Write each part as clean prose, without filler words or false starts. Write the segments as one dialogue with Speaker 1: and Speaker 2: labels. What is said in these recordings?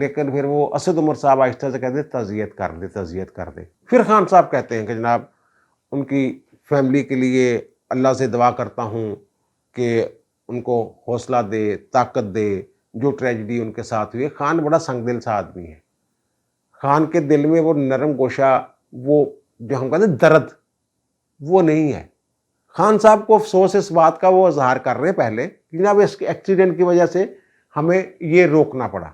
Speaker 1: لیکن پھر وہ اسد عمر صاحب آہستہ سے کہتے تعزیت کر دے تعزیت کر دے. پھر خان صاحب کہتے ہیں کہ جناب ان کی فیملی کے لیے اللہ سے دعا کرتا ہوں کہ ان کو حوصلہ دے, طاقت دے, جو ٹریجڈی ان کے ساتھ ہوئی ہے. خان بڑا سنگ دل سا آدمی ہے. خان کے دل میں وہ نرم گوشہ, وہ جو ہم کہتے ہیں درد, وہ نہیں ہے. خان صاحب کو افسوس اس بات کا وہ اظہار کر رہے ہیں پہلے کہ جناب اس کے ایکسیڈنٹ کی وجہ سے ہمیں یہ روکنا پڑا.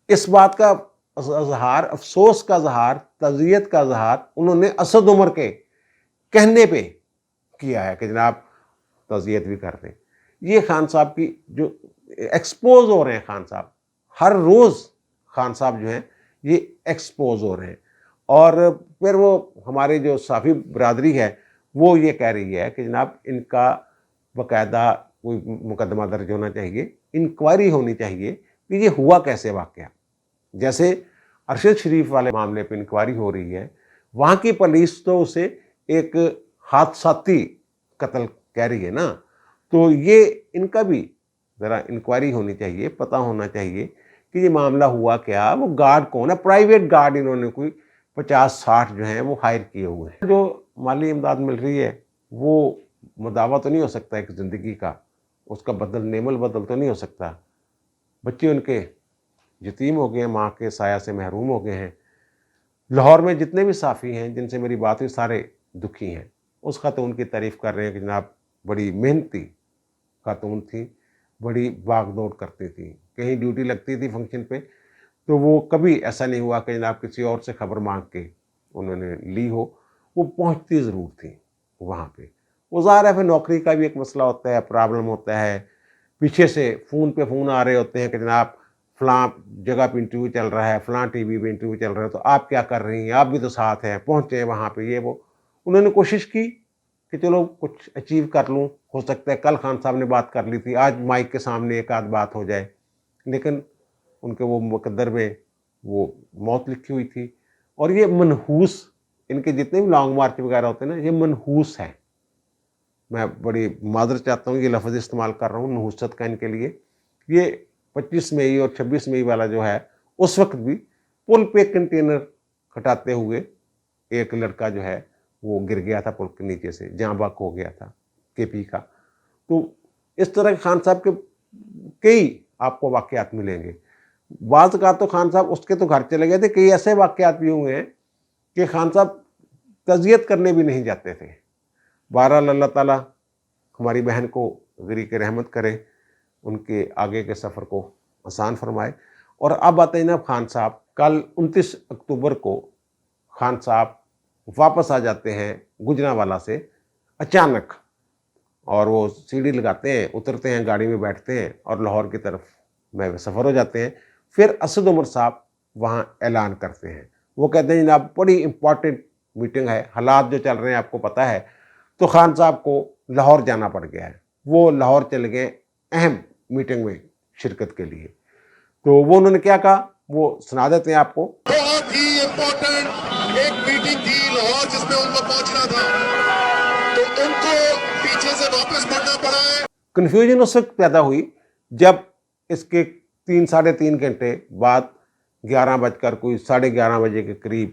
Speaker 1: اس بات کا اظہار, افسوس کا اظہار, تعزیت کا اظہار انہوں نے اسد عمر کے کہنے پہ کیا ہے کہ جناب تعزیت بھی کر دیں. یہ خان صاحب کی جو ایکسپوز ہو رہے ہیں, خان صاحب ہر روز خان صاحب جو ہیں یہ ایکسپوز ہو رہے ہیں. اور پھر وہ ہمارے جو صحافی برادری ہے وہ یہ کہہ رہی ہے کہ جناب ان کا باقاعدہ کوئی مقدمہ درج ہونا چاہیے, انکوائری ہونی چاہیے کہ یہ ہوا کیسے واقعہ. جیسے ارشد شریف والے معاملے پہ انکوائری ہو رہی ہے, وہاں کی پولیس تو اسے ایک حادثاتی قتل کہہ رہی ہے نا, تو یہ ان کا بھی ذرا انکوائری ہونی چاہیے, پتہ ہونا چاہیے کہ یہ معاملہ ہوا کیا, وہ گارڈ کون ہے. پرائیویٹ گارڈ انہوں نے کوئی 50-60 جو ہیں وہ ہائر کیے ہوئے ہیں. جو مالی امداد مل رہی ہے وہ مداوع تو نہیں ہو سکتا ایک زندگی کا, اس کا بدل نعم البدل تو نہیں ہو سکتا. بچے ان کے یتیم ہو گئے ہیں, ماں کے سایہ سے محروم ہو گئے ہیں. لاہور میں جتنے بھی صحافی ہیں جن سے میری بات ہوئی سارے دکھی ہیں. اس خاتون کی تعریف کر رہے ہیں کہ جناب بڑی محنتی خاتون تھی, بڑی بھاگ دوڑ کرتی تھی, کہیں ڈیوٹی لگتی تھی فنکشن پہ تو وہ کبھی ایسا نہیں ہوا کہ جناب کسی اور سے خبر مانگ کے انہوں نے لی ہو, وہ پہنچتی ضرور تھی وہاں پہ. وہ ظاہر ہے پھر نوکری کا بھی ایک مسئلہ ہوتا ہے, پرابلم ہوتا ہے, پیچھے سے فون پہ فون آ رہے ہوتے ہیں کہ جناب فلاں جگہ پہ انٹرویو چل رہا ہے, فلاں ٹی وی پہ انٹرویو چل رہا ہے, تو آپ کیا کر رہی ہیں, آپ بھی تو ساتھ ہیں, پہنچے ہیں وہاں پہ. یہ وہ انہوں نے کوشش کی کہ چلو کچھ اچیو کر لوں, ہو سکتا ہے کل خان صاحب نے بات کر لی تھی, آج مائک کے سامنے ایک آدھ بات ہو جائے, لیکن ان کے وہ مقدر میں وہ موت لکھی ہوئی تھی. اور یہ منحوس, ان کے جتنے بھی لانگ مارچ وغیرہ ہوتے ہیں نا, یہ منحوس ہیں. میں بڑی معذرت چاہتا ہوں یہ لفظ استعمال کر رہا ہوں نحوست کا ان کے لیے. یہ 25 مئی اور 26 مئی والا جو ہے, اس وقت بھی پل پہ کنٹینر کھٹاتے ہوئے ایک لڑکا جو ہے وہ گر گیا تھا پل کے نیچے سے, جاں بحق ہو گیا تھا کے پی کا. تو اس طرح کے خان صاحب کے کئی آپ کو واقعات ملیں گے. بعض کا تو خان صاحب اس کے تو گھر چلے گئے تھے, کئی ایسے واقعات بھی ہوئے ہیں کہ خان صاحب تعزیت کرنے بھی نہیں جاتے تھے. بہرحال اللہ تعالیٰ ہماری بہن کو غریق رحمت کرے, ان کے آگے کے سفر کو آسان فرمائے. اور اب آتے ہیں جناب خان صاحب, کل 29 اکتوبر کو خان صاحب واپس آ جاتے ہیں گجرانوالہ سے اچانک, اور وہ سیڑھی لگاتے ہیں, اترتے ہیں, گاڑی میں بیٹھتے ہیں اور لاہور کی طرف میں سفر ہو جاتے ہیں. پھر اسد عمر صاحب وہاں اعلان کرتے ہیں, وہ کہتے ہیں جناب بڑی امپورٹنٹ میٹنگ ہے, حالات جو چل رہے ہیں آپ کو پتہ ہے. تو خان صاحب کو لاہور جانا پڑ گیا ہے, وہ لاہور چلے گئے اہم میٹنگ میں شرکت کے لیے. تو وہ انہوں نے کیا کہا وہ سنا دیتے ہیں آپ کو.
Speaker 2: بہت ہی امپورٹنٹ ایک میٹنگ تھی لاہور جس میں ان کو پہنچنا تھا, تو ان کو پیچھے سے واپس مڑنا پڑا ہے.
Speaker 1: کنفیوژن اس وقت پیدا ہوئی جب اس کے 3-3.5 گھنٹے بعد 11:30 کے قریب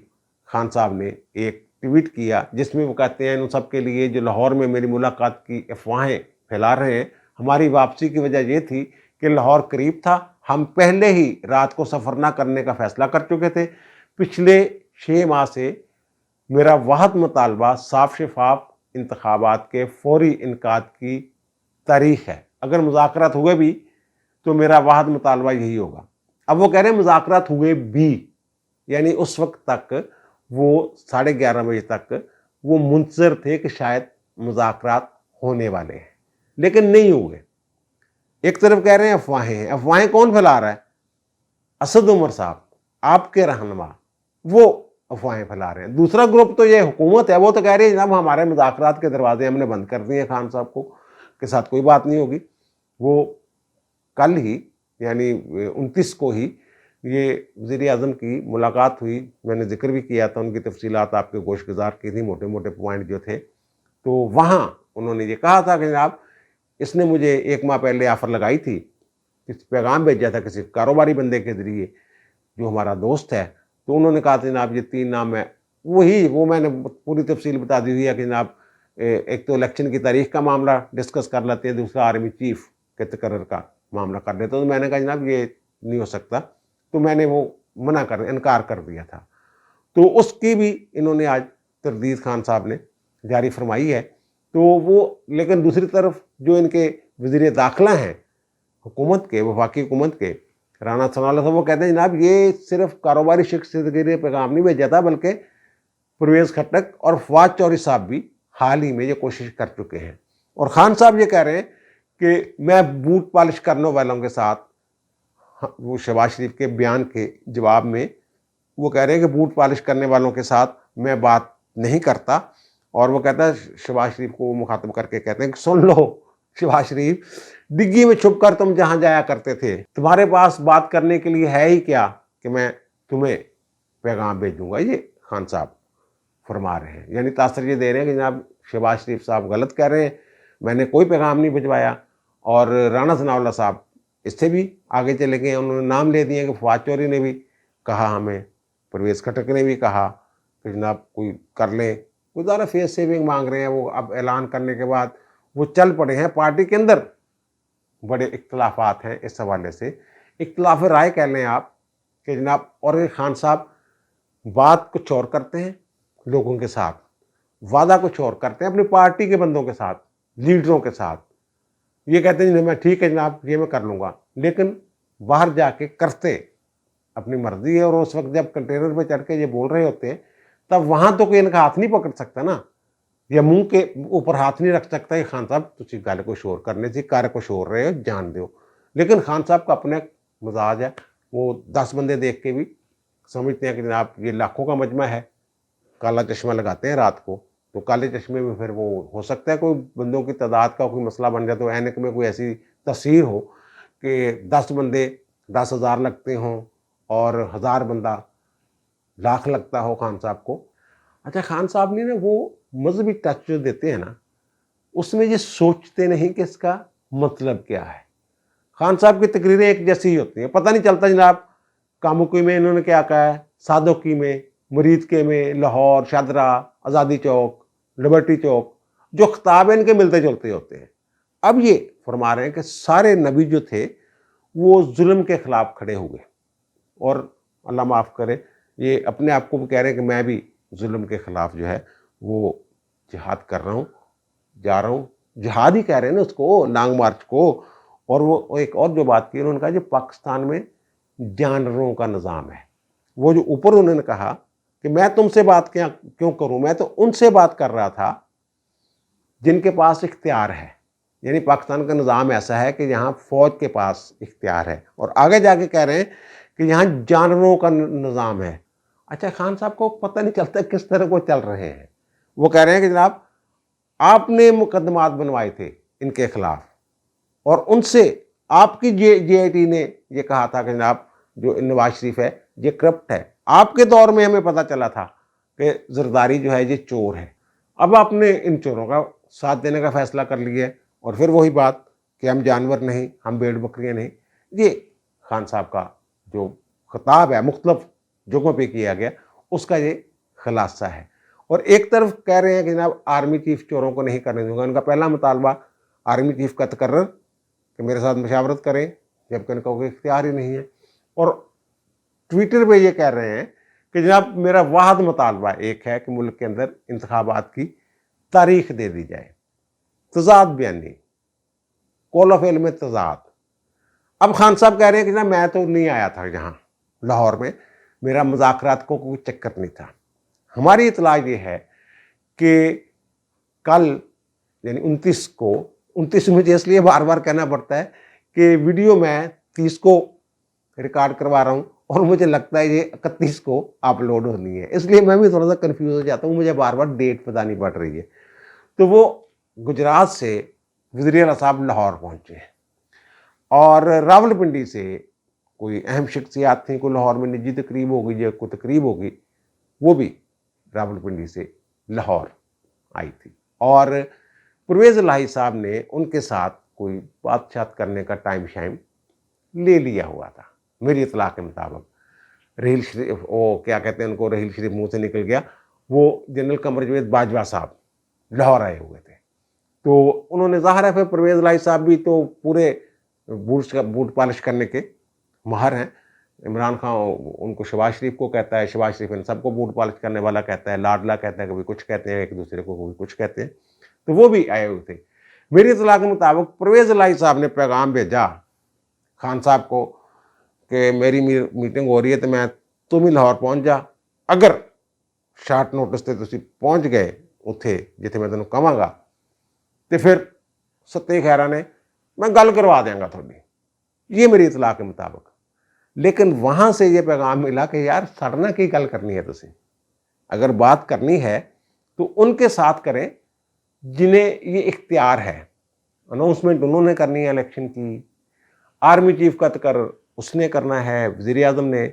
Speaker 1: خان صاحب نے ایک ٹویٹ کیا جس میں وہ کہتے ہیں ان سب کے لیے جو لاہور میں میری ملاقات کی افواہیں پھیلا رہے ہیں, ہماری واپسی کی وجہ یہ تھی کہ لاہور قریب تھا, ہم پہلے ہی رات کو سفر نہ کرنے کا فیصلہ کر چکے تھے. پچھلے 6 ماہ سے میرا واحد مطالبہ صاف شفاف انتخابات کے فوری انعقاد کی تاریخ ہے. اگر مذاکرات ہوئے بھی تو میرا واحد مطالبہ یہی ہوگا. اب وہ کہہ رہے ہیں مذاکرات ہوئے بھی, یعنی اس وقت تک وہ 11:30 تک وہ منتظر تھے کہ شاید مذاکرات ہونے والے ہیں, لیکن نہیں ہوئے. ایک طرف کہہ رہے ہیں افواہیں ہیں, افواہیں کون پھیلا رہا ہے؟ اسد عمر صاحب, آپ کے رہنما, وہ افواہیں پھیلا رہے ہیں. دوسرا گروپ تو یہ حکومت ہے, وہ تو کہہ رہی ہے جناب ہمارے مذاکرات کے دروازے ہم نے بند کر دیے ہیں, خان صاحب کو کے ساتھ کوئی بات نہیں ہوگی. وہ کل ہی یعنی 29 کو ہی یہ وزیر اعظم کی ملاقات ہوئی, میں نے ذکر بھی کیا تھا, ان کی تفصیلات آپ کے گوش گزار کی تھی, موٹے موٹے پوائنٹ جو تھے. تو وہاں انہوں نے یہ کہا تھا کہ جناب اس نے مجھے 1 ماہ پہلے آفر لگائی تھی, کسی پیغام بھیجا تھا کسی کاروباری بندے کے ذریعے جو ہمارا دوست ہے، تو انہوں نے کہا تھا جناب یہ 3 نام ہے، وہ میں نے پوری تفصیل بتا دی ہوئی ہے کہ جناب ایک تو الیکشن کی تاریخ کا معاملہ ڈسکس کر لیتے ہیں، دوسرا آرمی چیف کے تقرر کا معاملہ کر لیتے. تو میں نے کہا جناب یہ نہیں ہو سکتا، تو میں نے وہ انکار کر دیا تھا. تو اس کی بھی انہوں نے آج تردید خان صاحب نے جاری فرمائی ہے. تو وہ لیکن دوسری طرف جو ان کے وزیر داخلہ ہیں حکومت کے، وفاقی حکومت کے، رانا ثناءاللہ صاحب، وہ کہتے ہیں جناب یہ صرف کاروباری شخصیت کے لیے پیغام نہیں بھیجا تھا، بلکہ پرویز خٹک اور فواد چودھری صاحب بھی حال ہی میں یہ کوشش کر چکے ہیں. اور خان صاحب یہ کہہ رہے ہیں کہ میں بوٹ پالش کرنے والوں کے ساتھ، وہ شہباز شریف کے بیان کے جواب میں وہ کہہ رہے ہیں کہ بوٹ پالش کرنے والوں کے ساتھ میں بات نہیں کرتا. اور وہ کہتا ہے شہباز شریف کو مخاطب کر کے کہتے ہیں کہ سن لو شہباز شریف، ڈگی میں چھپ کر تم جہاں جایا کرتے تھے، تمہارے پاس بات کرنے کے لیے ہے ہی کیا کہ میں تمہیں پیغام بھیجوں گا. یہ خان صاحب فرما رہے ہیں، یعنی تاثر یہ دے رہے ہیں کہ جناب شہباز شریف صاحب غلط کہہ رہے ہیں، میں نے کوئی پیغام نہیں بھجوایا. اور رانا ثناءاللہ صاحب اس سے بھی آگے چلے گئے، انہوں نے نام لے دیے کہ فواد چودھری نے بھی کہا ہمیں، پرویز خٹک نے بھی کہا کہ جناب کوئی کر لیں. وہ ذرا فیس سیونگ مانگ رہے ہیں، وہ اب اعلان کرنے کے بعد وہ چل پڑے ہیں. پارٹی کے اندر بڑے اختلافات ہیں اس حوالے سے، اختلاف رائے کہہ لیں آپ کہ جناب. اور خان صاحب بات کچھ اور کرتے ہیں لوگوں کے ساتھ، وعدہ کچھ اور کرتے ہیں اپنی پارٹی کے بندوں کے ساتھ، لیڈروں کے ساتھ. یہ کہتے ہیں میں ٹھیک ہے جناب یہ میں کر لوں گا، لیکن باہر جا کے کرتے اپنی مرضی ہے. اور اس وقت جب کنٹینر پہ چڑھ کے یہ بول رہے ہوتے ہیں تب وہاں تو کوئی ان کا ہاتھ نہیں پکڑ سکتا نا، یا منہ کے اوپر ہاتھ نہیں رکھ سکتا کہ خان صاحب تھی گل کچھ اور کرنے سے کار کچھ اور رہے ہو جان دو. لیکن خان صاحب کا اپنا مزاج ہے، وہ 10 بندے دیکھ کے بھی سمجھتے ہیں کہ جناب یہ لاکھوں کا مجمع ہے. کالا چشمہ لگاتے ہیں رات کو، تو کالے چشمے میں پھر وہ ہو سکتا ہے کوئی بندوں کی تعداد کا کوئی مسئلہ بن جائے، تو اینک میں کوئی ایسی تصویر ہو کہ 10 بندے 10,000 لگتے ہوں اور 1000 بندہ لاکھ لگتا ہو خان صاحب کو. اچھا خان صاحب نے نا وہ مذہبی ٹچ جو دیتے ہیں نا، اس میں یہ سوچتے نہیں کہ اس کا مطلب کیا ہے. خان صاحب کی تقریریں ایک جیسی ہی ہوتی ہیں، پتہ نہیں چلتا جناب کاموکی میں انہوں نے کیا کہا ہے، سادوکی میں، مرید کے میں، لاہور، شادرہ، آزادی چوک، لبرٹی چوک، جو خطاب ان کے ملتے جلتے ہوتے ہیں. اب یہ فرما رہے ہیں کہ سارے نبی جو تھے وہ ظلم کے خلاف کھڑے ہوئے، اور اللہ معاف کرے یہ اپنے آپ کو بھی کہہ رہے ہیں کہ میں بھی ظلم کے خلاف جو ہے وہ جہاد کر رہا ہوں، جا رہا ہوں. جہاد ہی کہہ رہے ہیں نا اس کو، لانگ مارچ کو. اور وہ ایک اور جو بات کی انہوں نے کہا جو پاکستان میں جانوروں کا نظام ہے. وہ جو اوپر انہوں نے کہا کہ میں تم سے بات کیوں کروں، میں تو ان سے بات کر رہا تھا جن کے پاس اختیار ہے. یعنی پاکستان کا نظام ایسا ہے کہ یہاں فوج کے پاس اختیار ہے، اور آگے جا کے کہہ رہے ہیں کہ یہاں جانوروں کا نظام ہے. اچھا خان صاحب کو پتہ نہیں چلتا کس طرح کو چل رہے ہیں. وہ کہہ رہے ہیں کہ جناب آپ نے مقدمات بنوائے تھے ان کے خلاف، اور ان سے آپ کی جے آئی ٹی نے یہ کہا تھا کہ جناب جو نواز شریف ہے یہ کرپٹ ہے. آپ کے دور میں ہمیں پتہ چلا تھا کہ زرداری جو ہے یہ چور ہے. اب آپ نے ان چوروں کا ساتھ دینے کا فیصلہ کر لیا ہے، اور پھر وہی بات کہ ہم جانور نہیں، ہم بھیڑ بکریاں نہیں. یہ خان صاحب کا جو خطاب ہے مختلف جگہوں پہ کیا گیا، اس کا یہ خلاصہ ہے. اور ایک طرف کہہ رہے ہیں کہ جناب آرمی چیف چوروں کو نہیں کرنے دوں گا. ان کا پہلا مطالبہ آرمی چیف کا تقرر کہ میرے ساتھ مشاورت کریں، جبکہ ان کا کوئی اختیار ہی نہیں ہے. اور ٹویٹر پہ یہ کہہ رہے ہیں کہ جناب میرا واحد مطالبہ ایک ہے کہ ملک کے اندر انتخابات کی تاریخ دے دی جائے. تضاد بیانی، کول آف علم تضاد. اب خان صاحب کہہ رہے ہیں کہ جناب میں تو نہیں آیا تھا یہاں لاہور میں، میرا مذاکرات کو کوئی چکر نہیں تھا. ہماری اطلاع یہ ہے کہ کل یعنی 29 کو، 29 مجھے اس لیے بار بار کہنا پڑتا ہے کہ ویڈیو میں 30 کو ریکارڈ کروا رہا ہوں، اور مجھے لگتا ہے یہ 31 کو اپلوڈ ہونی ہے، اس لیے میں بھی تھوڑا سا کنفیوز ہو جاتا ہوں، مجھے بار بار ڈیٹ بتانی پڑ رہی ہے. تو وہ گجرات سے وزیر اعلیٰ صاحب لاہور پہنچے ہیں، اور راول پنڈی سے کوئی اہم شخصیات تھیں، کوئی لاہور میں نجی تقریب ہوگی یا کوئی تقریب ہوگی، وہ بھی راول پنڈی سے لاہور آئی تھی. اور پرویز الہی صاحب نے ان کے ساتھ کوئی بات چیت کرنے کا ٹائم شائم لے لیا ہوا تھا میری اطلاع کے مطابق. رحیل شریف، وہ کیا کہتے ہیں ان کو، رحیل شریف منہ سے نکل گیا، وہ جنرل قمر جاوید باجوہ صاحب لاہور آئے ہوئے تھے، تو انہوں نے ظاہر ہے پھر پرویز الہی صاحب بھی تو پورے بوٹ پالش کرنے کے ماہر ہیں. عمران خان ان کو شہباز شریف کو کہتا ہے، شہباز شریف ان سب کو بوٹ پالش کرنے والا کہتا ہے، لاڈلا کہتا ہے، کبھی کچھ کہتے ہیں ایک دوسرے کو، کبھی کچھ کہتے ہیں، تو وہ بھی آئے ہوئے تھے. میری اطلاع کے مطابق پرویز الہی صاحب نے پیغام بھیجا خان صاحب کو کہ میری میٹنگ ہو رہی ہے تو تم ہی لاہور پہنچ جا، اگر شارٹ نوٹس تے تسی پہنچ گئے اتھے جتھے میں تینوں کہاں گا تو پھر ستیہ خیرہ نے میں گل کروا دیں گا تھوڑی. یہ میری اطلاع کے مطابق. لیکن وہاں سے یہ پیغام ملا کہ یار سڑنا کی گل کرنی ہے تسی، اگر بات کرنی ہے تو ان کے ساتھ کریں جنہیں یہ اختیار ہے. اناؤنسمنٹ انہوں نے کرنی ہے الیکشن کی، آرمی چیف کا تقرر اس نے کرنا ہے، وزیر اعظم نے.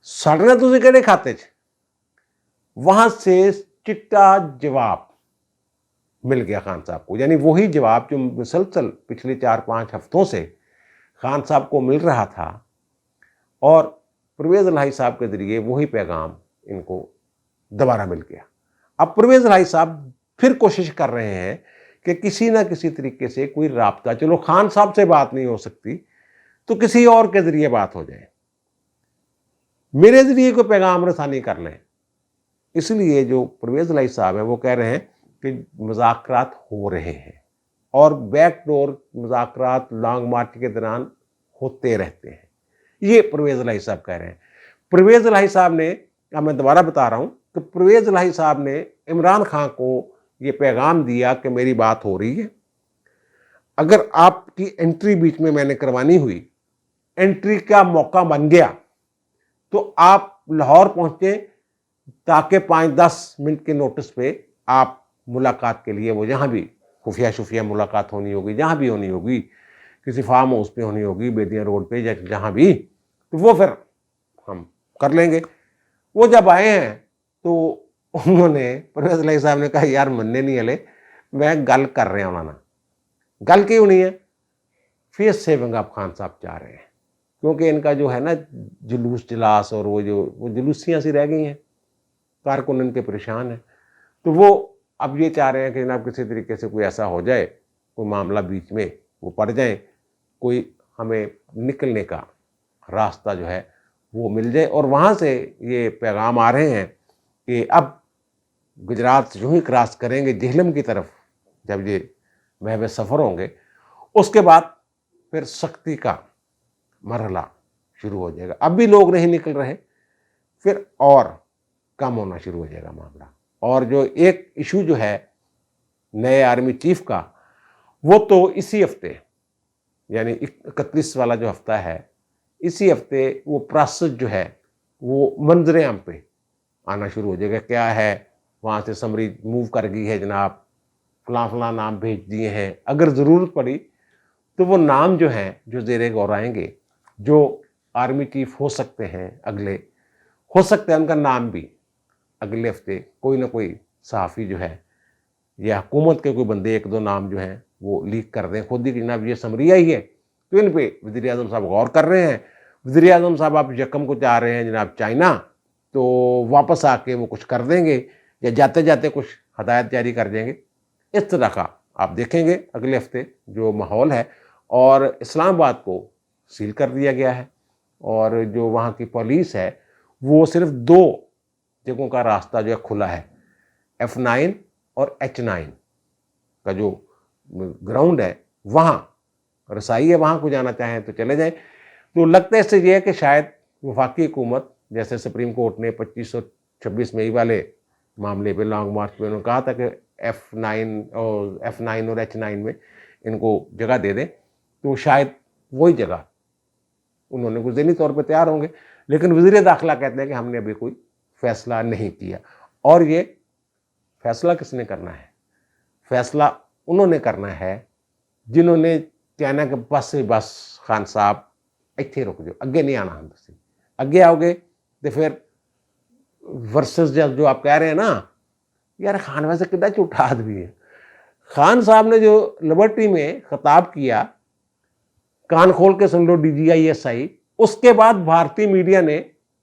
Speaker 1: سڑنا تسی کہڑے کھاتے چ؟ وہاں سے چٹا جواب مل گیا خان صاحب کو، یعنی وہی جواب جو مسلسل پچھلے 4-5 ہفتوں سے خان صاحب کو مل رہا تھا، اور پرویز الہی صاحب کے ذریعے وہی پیغام ان کو دوبارہ مل گیا. اب پرویز الہی صاحب پھر کوشش کر رہے ہیں کہ کسی نہ کسی طریقے سے کوئی رابطہ، چلو خان صاحب سے بات نہیں ہو سکتی تو کسی اور کے ذریعے بات ہو جائے، میرے ذریعے کوئی پیغام رسانی کر لیں. اس لیے جو پرویز الہی صاحب ہیں وہ کہہ رہے ہیں کہ مذاکرات ہو رہے ہیں، اور بیک ڈور مذاکرات لانگ مارچ کے دوران ہوتے رہتے ہیں. یہ پرویز الہی صاحب کہہ رہے ہیں. پرویز الہی صاحب نے، اب میں دوبارہ بتا رہا ہوں کہ پرویز الہی صاحب نے عمران خان کو یہ پیغام دیا کہ میری بات ہو رہی ہے، اگر آپ کی انٹری بیچ میں نے کروانی ہوئی، انٹری کا موقع بن گیا تو آپ لاہور پہنچیں تاکہ 5-10 منٹ کے نوٹس پہ آپ ملاقات کے لیے، وہ جہاں بھی خفیہ ملاقات ہونی ہوگی، جہاں بھی ہونی ہوگی، کسی فارم ہاؤس پہ ہونی ہوگی، بیدیاں روڈ پہ یا جہاں بھی، تو وہ پھر ہم کر لیں گے. وہ جب آئے ہیں تو انہوں نے، پرویز الہی صاحب نے کہا یار مننے نہیں ہلے، میں گل کر رہا ہوں نا. گل کیوں نہیں ہے؟ فیس سیونگ آپ خان صاحب چاہ رہے ہیں، کیونکہ ان کا جو ہے نا جلوس جلاس، اور وہ جلوسیاں سی رہ گئی ہیں، کارکن ان کے پریشان ہیں، تو وہ اب یہ چاہ رہے ہیں کہ جناب کسی طریقے سے کوئی ایسا ہو جائے، کوئی معاملہ بیچ میں وہ پڑ جائیں، کوئی ہمیں نکلنے کا راستہ جو ہے وہ مل جائے. اور وہاں سے یہ پیغام آ رہے ہیں کہ اب گجرات یوں ہی کراس کریں گے جہلم کی طرف، جب یہ محو سفر ہوں گے اس کے بعد پھر سختی کا مرحلہ شروع ہو جائے گا. اب بھی لوگ نہیں نکل رہے، پھر اور کم ہونا شروع ہو جائے گا معاملہ. اور جو ایک ایشو جو ہے نئے آرمی چیف کا، وہ تو اسی ہفتے، یعنی 31 والا جو ہفتہ ہے، اسی ہفتے وہ پروسیس جو ہے وہ منظر عام پہ آنا شروع ہو جائے گا. کیا ہے وہاں سے سمری موو کر گئی ہے جناب، فلاں فلاں نام بھیج دیے ہیں، اگر ضرورت پڑی تو وہ نام جو ہیں جو زیر غور آئیں گے، جو آرمی چیف ہو سکتے ہیں اگلے، ہو سکتا ہے ان کا نام بھی اگلے ہفتے کوئی نہ کوئی صحافی جو ہے یا حکومت کے کوئی بندے 1-2 نام جو ہیں وہ لیک کر دیں خود ہی کہ جناب یہ سمری آئی ہے، تو ان پہ وزیر اعظم صاحب غور کر رہے ہیں. وزیر اعظم صاحب آپ یکم کو چاہ رہے ہیں جناب چائنا، تو واپس آ کے وہ کچھ کر دیں گے یا جاتے جاتے کچھ ہدایت جاری کر دیں گے. اس طرح کا آپ دیکھیں گے اگلے ہفتے جو ماحول ہے. اور اسلام آباد کو سیل کر دیا گیا ہے، اور جو وہاں کی پولیس ہے وہ صرف 2 جگہوں کا راستہ جو ہے کھلا ہے، F9 اور H9 کا جو گراؤنڈ ہے، وہاں رسائی ہے، وہاں کو جانا چاہیں تو چلے جائیں. تو لگتا ہے اس سے یہ ہے کہ شاید وفاقی حکومت، جیسے سپریم کورٹ نے 2526 مئی والے معاملے پہ لانگ مارچ پہ انہوں نے کہا تھا کہ F9 اور H9 میں ان کو جگہ دے دیں، تو شاید وہی جگہ انہوں نے کچھ ذہنی طور پہ تیار ہوں گے. لیکن وزیر داخلہ کہتے ہیں کہ ہم نے ابھی کوئی فیصلہ نہیں کیا. اور یہ فیصلہ کس نے کرنا ہے؟ فیصلہ انہوں نے کرنا ہے جنہوں نے کہنا کہ بس خان صاحب اتنے رک جاؤ، اگے نہیں آنا. ہم تسی اگے آؤ گے تو پھر ورسز جو آپ کہہ رہے ہیں نا، یار خان ویسے کتنا جھوٹا آدمی ہے. خان صاحب نے جو لبرٹی میں خطاب کیا، کان کھول کے سن لو DGI SI، اس کے بعد بھارتی میڈیا نے